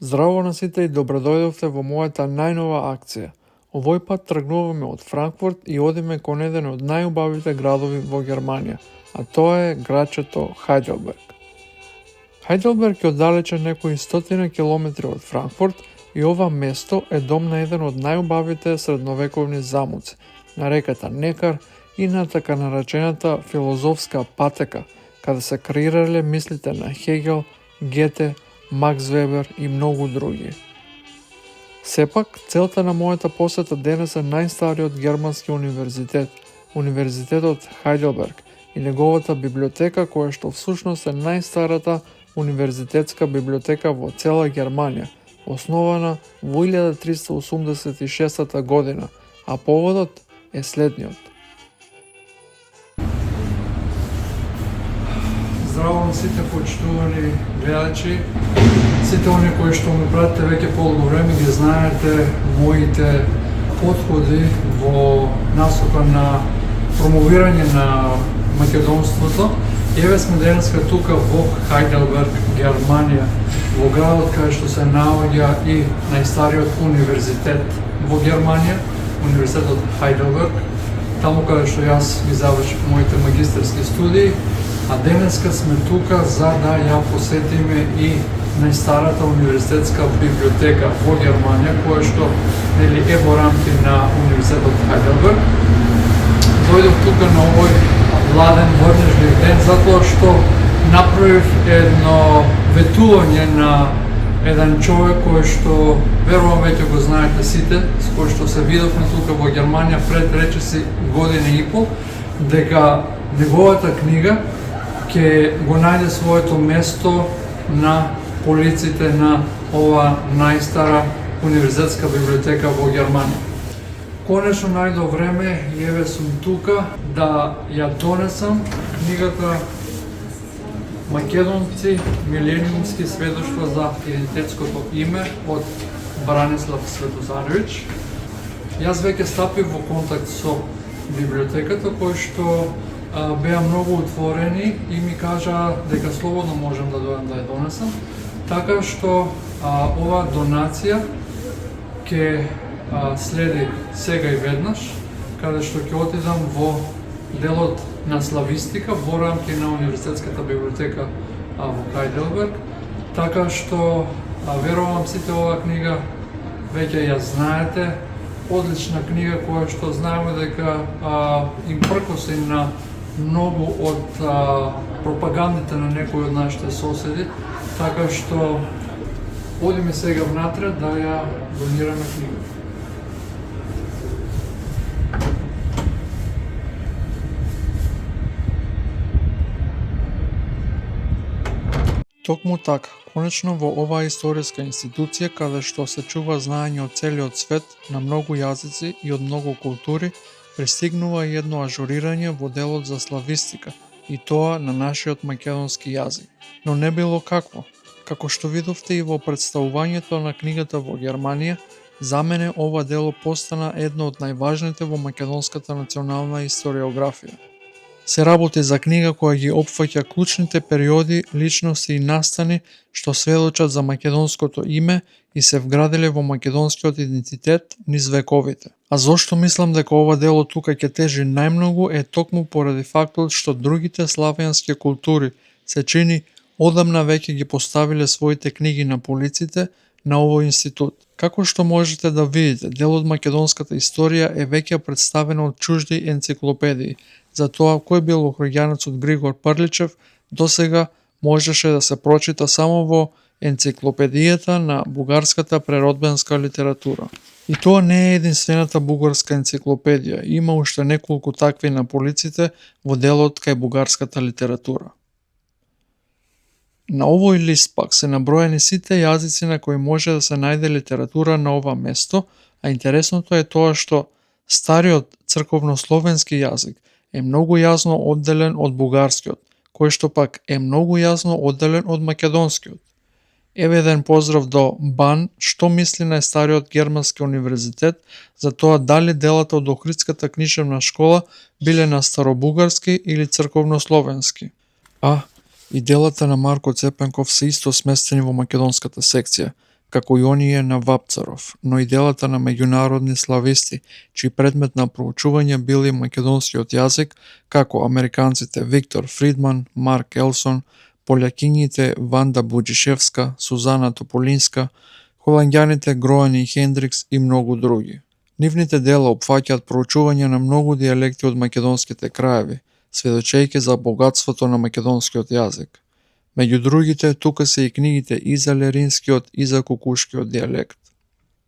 Здраво на сите и добродојдовте во мојата најнова акција. Овој пат тргнуваме од Франкфурт и одиме кон еден од најубавите градови во Германија, а тоа е градчето Хајделберг. Хајделберг е оддалечен некои стотина километри од Франкфурт и ова место е дом на еден од најубавите средновековни замоци, на реката Некар и на така наречената филозофска патека, каде се креирале мислите на Хегел, Гете, Макс Вебер и многу други. Сепак, целта на мојата посета денес е најстариот германски универзитет, Универзитетот Хајделберг и неговата библиотека, која што всушност е најстарата универзитетска библиотека во цела Германија, основана во 1386 година, а поводот е следниот. Здраво на сите почитувани гледачи, сите оние кои што ме пратите веќе полго време ги знаете моите подходи во насока на промовирање на македонството. Еве сме денеска тука во Хајделберг, Германија, во градот каде што се наоѓа и најстариот универзитет во Германија, Универзитетот Хајделберг, таму каде што јас ги завршив моите магистерски студии, а денеска сме тука за да ја посетиме и најстарата универзитетска библиотека во Германија, која што е во рамки на Универзитетот Хајделберг. Дојдов тука на овој ладен врнежлив ден затоа што направив едно ветување на еден човек кој што верувам веќе го знаете сите, с кој што се видовме тука во Германија пред речиси година и пол, дека неговата книга ќе го најде своето место на полиците на ова најстара универзитетска библиотека во Германија. Конечно најдо време и еве сум тука да ја донесам книгата Македонци милениумски сведоштва за идентитетското име од Бранислав Светозаревич. Јас веќе стапив во контакт со библиотеката, кој што беа многу отворени и ми кажа дека слободно можам да дојдам да ја донесам, така што ова донација ќе следи сега и веднаш, каде што ќе отидам во делот на славистика во рамки на Универзитетската библиотека во Хајделберг, така што верувам сите оваа книга веќе ја знаете, одлична книга која што знаеме дека им пркоси на многу од пропагандите на некои од нашите соседи, така што одиме сега внатре да ја донираме книга. Токму така, конечно во оваа историска институција, каде што се чува знаење од целиот свет на многу јазици и од многу култури, пристигнува и едно ажурирање во делот за славистика, и тоа на нашиот македонски јазик. Но не било какво. Како што видовте и во представувањето на книгата во Германија, за мене ова дело постана едно од најважните во македонската национална историографија. Се работи за книга која ги опфаќа клучните периоди, личности и настани што сведочат за македонското име и се вграделе во македонскиот идентитет низ вековите. А зошто мислам дека ова дело тука ќе тежи најмногу е токму поради фактот што другите славјански култури се чини одамна веќе ги поставиле своите книги на полиците на овој институт. Како што можете да видите, дел од македонската историја е веќе представено од чужди енциклопедии. Затоа кој бил охроѓанецот Григор Прличев досега можеше да се прочита само во енциклопедијата на бугарската преродбенска литература. И тоа не е единствената бугарска енциклопедија, има уште неколку такви на полиците во делот кај бугарската литература. На овој лист пак се наброени сите јазици на кои може да се најде литература на ова место, а интересното е тоа што стариот црковнословенски јазик е многу јасно одделен од бугарскиот, кој што пак е многу јасно одделен од македонскиот. Еве еден поздрав до Бан, што мисли најстариот германски универзитет за тоа дали делата од Охридската книжевна школа биле на старобугарски или црковнословенски. И делата на Марко Цепенков се исто сместени во македонската секција. како и оние на Вапцаров, но и делата на меѓународни слависти, чиј предмет на проучување били македонскиот јазик, како американците Виктор Фридман, Марк Елсон, полјакињите Ванда Буџишевска, Сузана Тополинска, холанѓаните Гроани Хендрикс и многу други. Нивните дела опфаќаат проучување на многу дијалекти од македонските краеви, сведочејќи за богатството на македонскиот јазик. Меѓу другите, тука се и книгите и за леринскиот и за кукушкиот дијалект.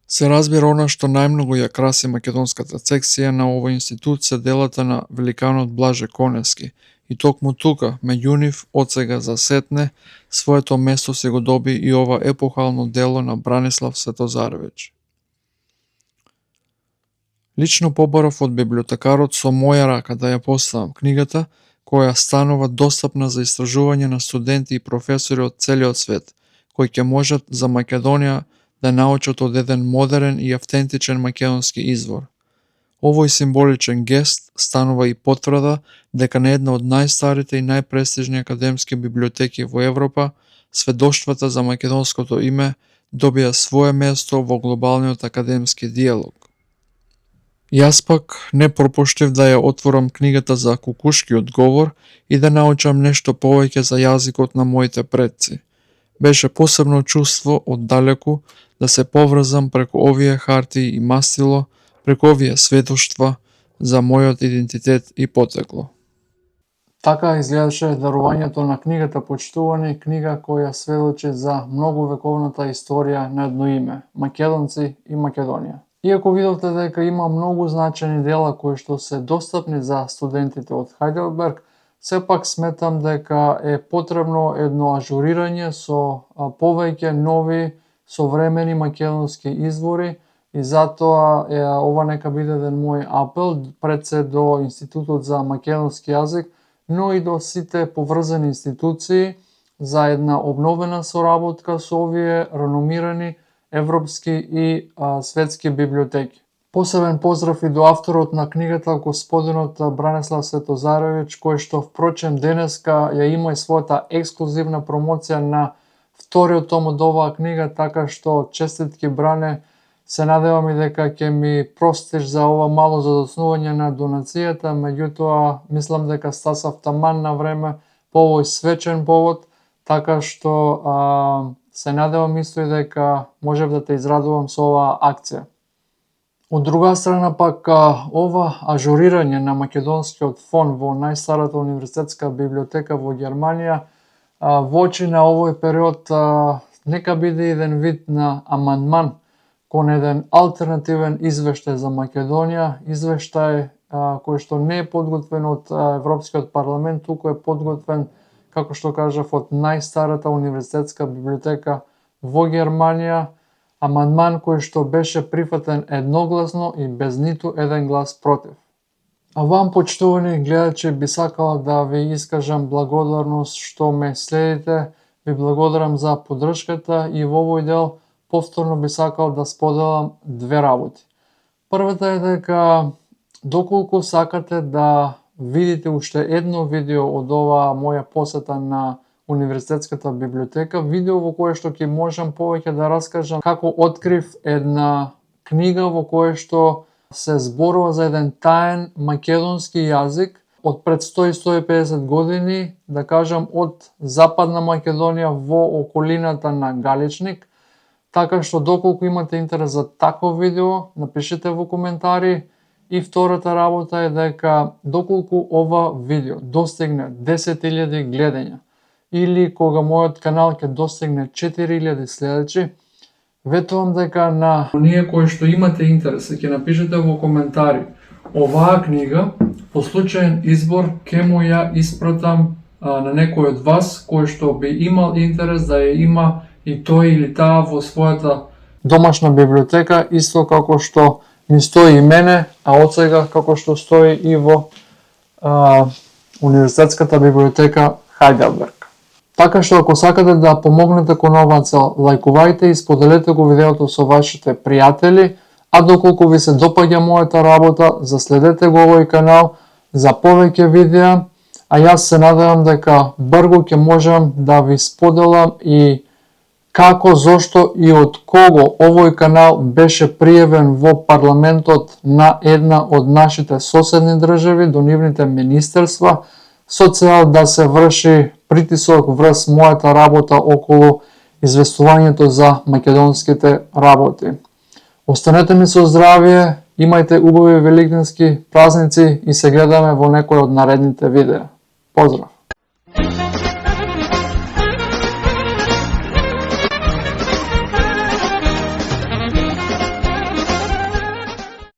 Се разбира, она што најмногу ја краси македонската секција на овој институт се делата на великанот Блаже Коневски, и токму тука, меѓу нив, од сега за сетне, своето место се го доби и ова епохално дело на Бранислав Светозаревич. Лично побарав од библиотекарот со моја рака да ја поставам книгата, која станува достапна за истражување на студенти и професори од целиот свет, кои ќе можат за Македонија да научат од еден модерен и автентичен македонски извор. Овој символичен гест станува и потврда дека на една од најстарите и најпрестижни академски библиотеки во Европа, сведоштвата за македонското име добија свое место во глобалниот академски диалог. Јас пак не пропуштив да ја отворам книгата за кукушкиот говор и да научам нешто повеќе за јазикот на моите предци. Беше посебно чувство од далеку да се поврзам преку овие хартии и мастило, преку овие сведоштва за мојот идентитет и потекло. Така изгледаше дарувањето на книгата Почитувани, книга која сведочи за многовековната историја на едно име – македонци и Македонија. Иако видовте дека има многу значени дела кои што се достапни за студентите од Хајделберг, сепак сметам дека е потребно едно ажурирање со повеќе нови современи македонски извори и затоа ова нека биде еден мој апел пред се до Институтот за македонски јазик, но и до сите поврзани институции за една обновена соработка со овие реномирани европски и светски библиотеки. Посебен поздрав и до авторот на книгата, господинот Бранислав Светозаревич, кој што впрочем денеска ја има и својата ексклузивна промоција на вториот том од оваа книга, така што честитки Бране, се надевам и дека ќе ми простиш за ова мало задоцнување на донацијата, меѓутоа мислам дека стасав таман на време по овој свечен повод, така што се надевам исто и дека можев да те израдувам со оваа акција. Од друга страна пак, ова ажурирање на македонскиот фон во најстарата универзитетска библиотека во Германија во очи на овој период нека биде еден вид на амандман кон еден алтернативен извештај за Македонија, извештај кој што не е подготвен од Европскиот парламент, туку е подготвен, како што кажав, од најстарата универзитетска библиотека во Германија, амандман кој што беше прифатен едногласно и без ниту еден глас против. А вам, почитувани гледачи, би сакала да ви искажам благодарност што ме следите, ви благодарам за поддршката и во овој дел повторно би сакал да споделам две работи. Првата е дека доколку сакате да видите уште едно видео од оваа моја посета на универзитетската библиотека, видео во кое што ќе можам повеќе да раскажам како открив една книга во кое што се зборува за еден таен македонски јазик од пред 100-150 години, да кажам од Западна Македонија во околината на Галичник. Така што доколку имате интерес за такво видео, напишете во коментари. И втората работа е дека доколку ова видео достигне 10.000 гледања или кога мојот канал ќе достигне 4.000 следачи, ветувам дека на оние кои што имате интерес ќе напишете во коментари оваа книга, по случаен избор ќе му ја испратам на некој од вас кој што би имал интерес да ја има и тој или таа во својата домашна библиотека, исто како што ми стои и мене, а од сега како што стои и во универзитетската библиотека Хајделберг. Така што ако сакате да помогнете кон оваа цел, лајкувајте и споделете го видеото со вашите пријатели, а доколку ви се допаѓа мојата работа, заследете го овој канал за повеќе видеа, а јас се надевам дека брзо ќе можам да ви споделам и како, зошто и од кого овој канал беше пријавен во парламентот на една од нашите соседни држави до нивните министерства со цел да се врши притисок врз мојата работа околу известувањето за македонските работи. Останете ми со здравје, имајте убави великденски празници и се гледаме во некој од наредните видеа. Поздрав!